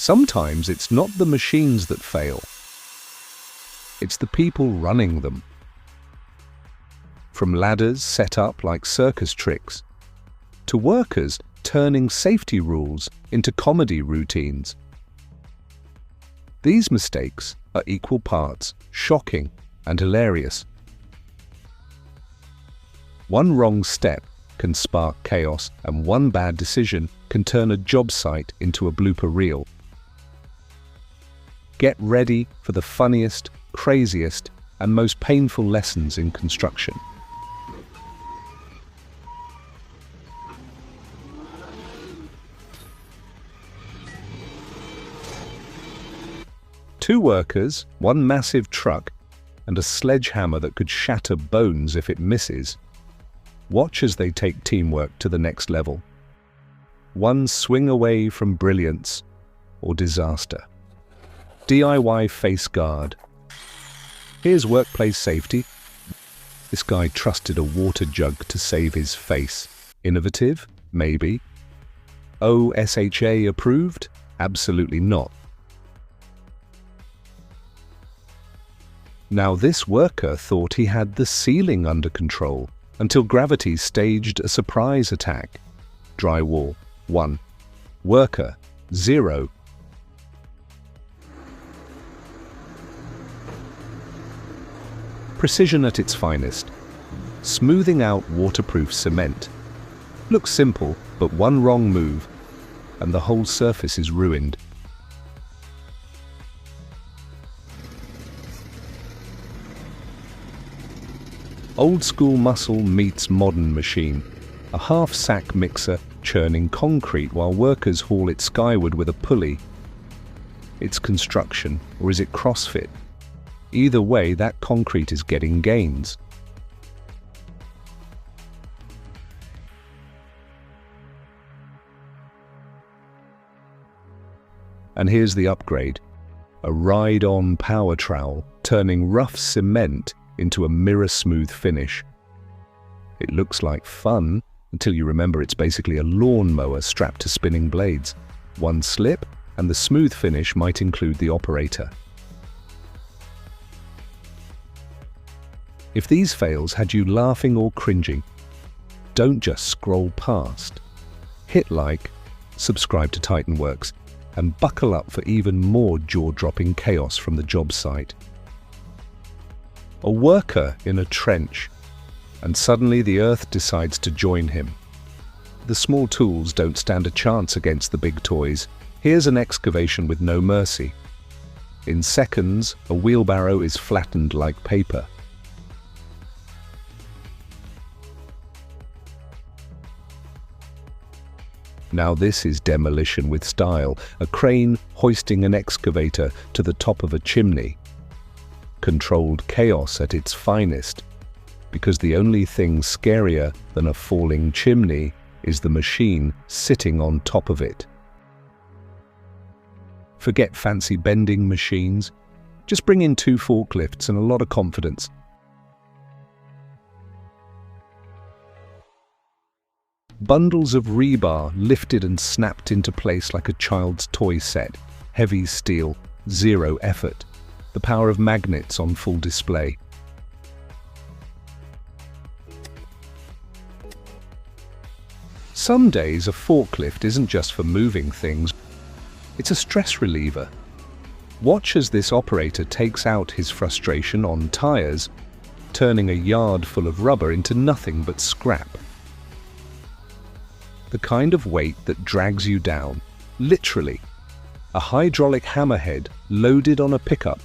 Sometimes it's not the machines that fail. It's the people running them. From ladders set up like circus tricks, to workers turning safety rules into comedy routines. These mistakes are equal parts shocking and hilarious. One wrong step can spark chaos, and one bad decision can turn a job site into a blooper reel. Get ready for the funniest, craziest, and most painful lessons in construction. Two workers, one massive truck, and a sledgehammer that could shatter bones if it misses. Watch as they take teamwork to the next level. One swing away from brilliance or disaster. DIY face guard. Here's workplace safety. This guy trusted a water jug to save his face. Innovative? Maybe. OSHA approved? Absolutely not. Now this worker thought he had the ceiling under control until gravity staged a surprise attack. Drywall, 1. Worker, 0. Precision at its finest. Smoothing out waterproof cement. Looks simple, but one wrong move, and the whole surface is ruined. Old school muscle meets modern machine. A half-sack mixer churning concrete while workers haul it skyward with a pulley. It's construction, or is it CrossFit? Either way, that concrete is getting gains. And here's the upgrade. A ride-on power trowel, turning rough cement into a mirror-smooth finish. It looks like fun until you remember it's basically a lawnmower strapped to spinning blades. One slip, and the smooth finish might include the operator. If these fails had you laughing or cringing, don't just scroll past. Hit like, subscribe to TitanWorks, and buckle up for even more jaw-dropping chaos from the job site. A worker in a trench, and suddenly the earth decides to join him. The small tools don't stand a chance against the big toys. Here's an excavation with no mercy. In seconds, a wheelbarrow is flattened like paper. Now this is demolition with style, a crane hoisting an excavator to the top of a chimney. Controlled chaos at its finest, because the only thing scarier than a falling chimney is the machine sitting on top of it. Forget fancy bending machines, just bring in 2 forklifts and a lot of confidence. Bundles of rebar lifted and snapped into place like a child's toy set. Heavy steel, 0 effort. The power of magnets on full display. Some days a forklift isn't just for moving things, it's a stress reliever. Watch as this operator takes out his frustration on tires, turning a yard full of rubber into nothing but scrap. The kind of weight that drags you down, literally. A hydraulic hammerhead loaded on a pickup,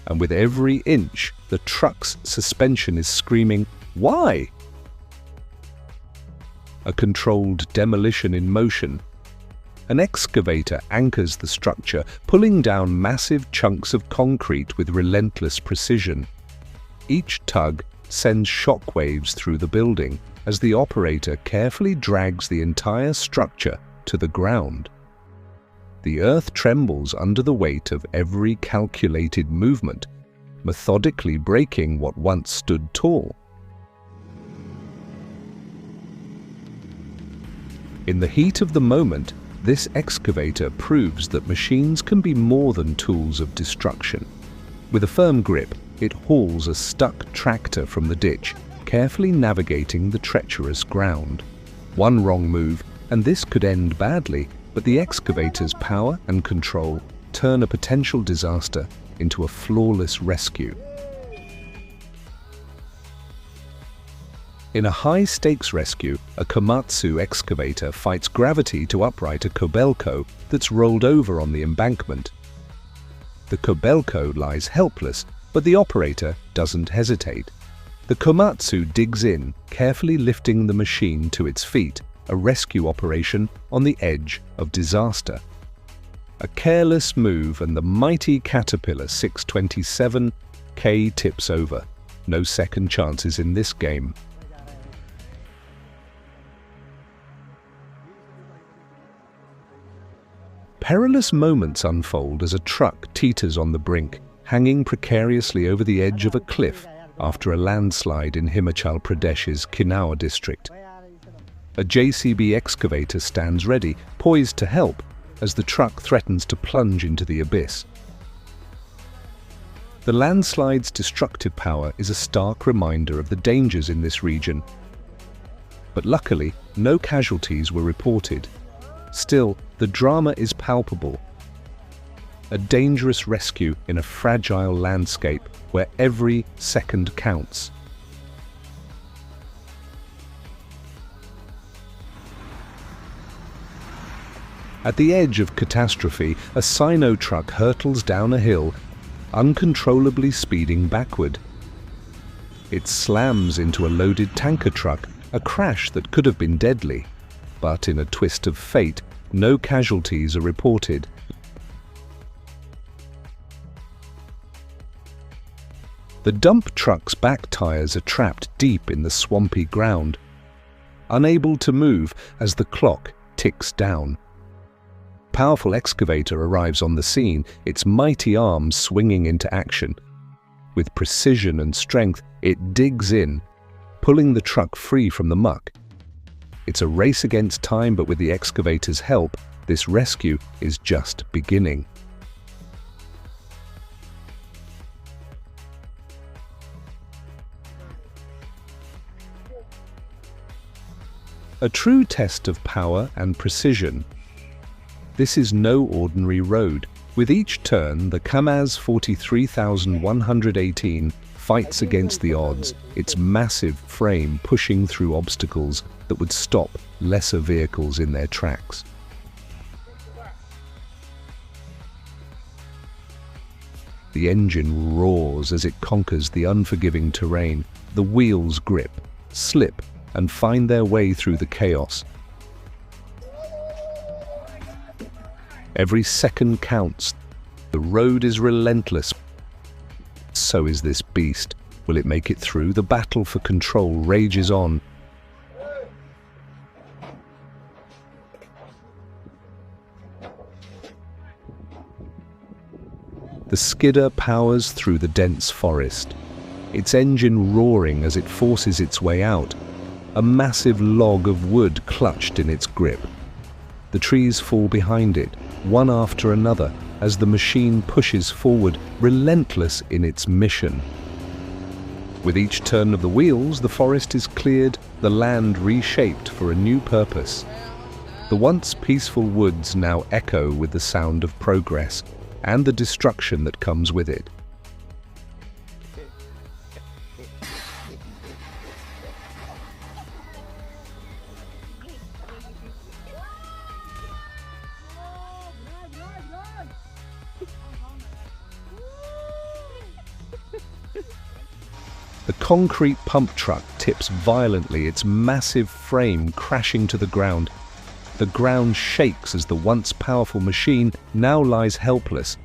and with every inch, the truck's suspension is screaming, "Why?" A controlled demolition in motion. An excavator anchors the structure, pulling down massive chunks of concrete with relentless precision. Each tug sends shockwaves through the building as the operator carefully drags the entire structure to the ground. The earth trembles under the weight of every calculated movement, methodically breaking what once stood tall. In the heat of the moment, This excavator proves that machines can be more than tools of destruction. With a firm grip, it hauls a stuck tractor from the ditch, carefully navigating the treacherous ground. One wrong move, and this could end badly, but the excavator's power and control turn a potential disaster into a flawless rescue. In a high-stakes rescue, a komatsu excavator fights gravity to upright a kobelko that's rolled over on the embankment. The kobelko lies helpless, but the operator doesn't hesitate. The komatsu digs in, carefully lifting the machine to its feet, a rescue operation on the edge of disaster. A careless move and the mighty Caterpillar 627K tips over. No second chances in this game. Perilous moments unfold as a truck teeters on the brink, hanging precariously over the edge of a cliff after a landslide in Himachal Pradesh's Kinnaur district. A JCB excavator stands ready, poised to help, as the truck threatens to plunge into the abyss. The landslide's destructive power is a stark reminder of the dangers in this region. But luckily, no casualties were reported. Still, the drama is palpable. A dangerous rescue in a fragile landscape where every second counts. At the edge of catastrophe, a sino truck hurtles down a hill, uncontrollably speeding backward. It slams into a loaded tanker truck, a crash that could have been deadly. But in a twist of fate, no casualties are reported. The dump truck's back tires are trapped deep in the swampy ground, unable to move as the clock ticks down. A powerful excavator arrives on the scene, its mighty arms swinging into action. With precision and strength, it digs in, pulling the truck free from the muck. It's a race against time, but with the excavator's help, this rescue is just beginning. A true test of power and precision. This is no ordinary road. With each turn, the KAMAZ 43118 fights against the odds, its massive frame pushing through obstacles that would stop lesser vehicles in their tracks. The engine roars as it conquers the unforgiving terrain. The wheels grip, slip, and find their way through the chaos. Every second counts. The road is relentless. So is this beast. Will it make it through? The battle for control rages on. The skidder powers through the dense forest, its engine roaring as it forces its way out, a massive log of wood clutched in its grip. The trees fall behind it, one after another, as the machine pushes forward, relentless in its mission. With each turn of the wheels, the forest is cleared, the land reshaped for a new purpose. The once peaceful woods now echo with the sound of progress and the destruction that comes with it. The concrete pump truck tips violently, its massive frame crashing to the ground. The ground shakes as the once powerful machine now lies helpless.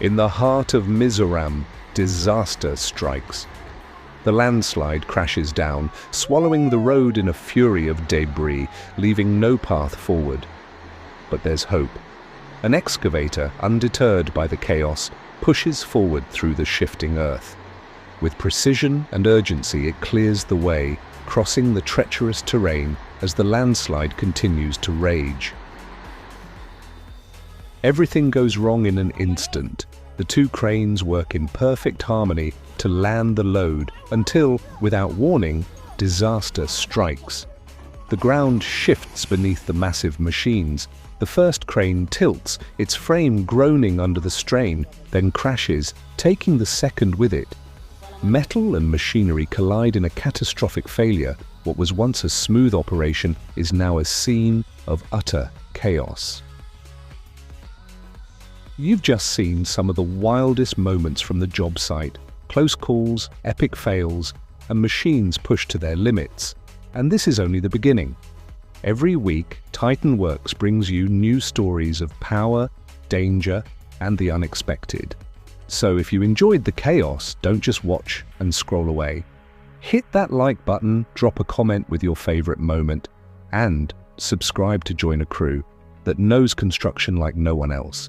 In the heart of Mizoram, disaster strikes. The landslide crashes down, swallowing the road in a fury of debris, leaving no path forward. But there's hope. An excavator, undeterred by the chaos, pushes forward through the shifting earth. With precision and urgency, it clears the way, crossing the treacherous terrain as the landslide continues to rage. Everything goes wrong in an instant. The two cranes work in perfect harmony to land the load until, without warning, disaster strikes. The ground shifts beneath the massive machines. The first crane tilts, its frame groaning under the strain, then crashes, taking the second with it. Metal and machinery collide in a catastrophic failure. What was once a smooth operation is now a scene of utter chaos. You've just seen some of the wildest moments from the job site. Close calls, epic fails, and machines pushed to their limits. And this is only the beginning. Every week, Titan Works brings you new stories of power, danger, and the unexpected. So if you enjoyed the chaos, don't just watch and scroll away. Hit that like button, drop a comment with your favorite moment, and subscribe to join a crew that knows construction like no one else.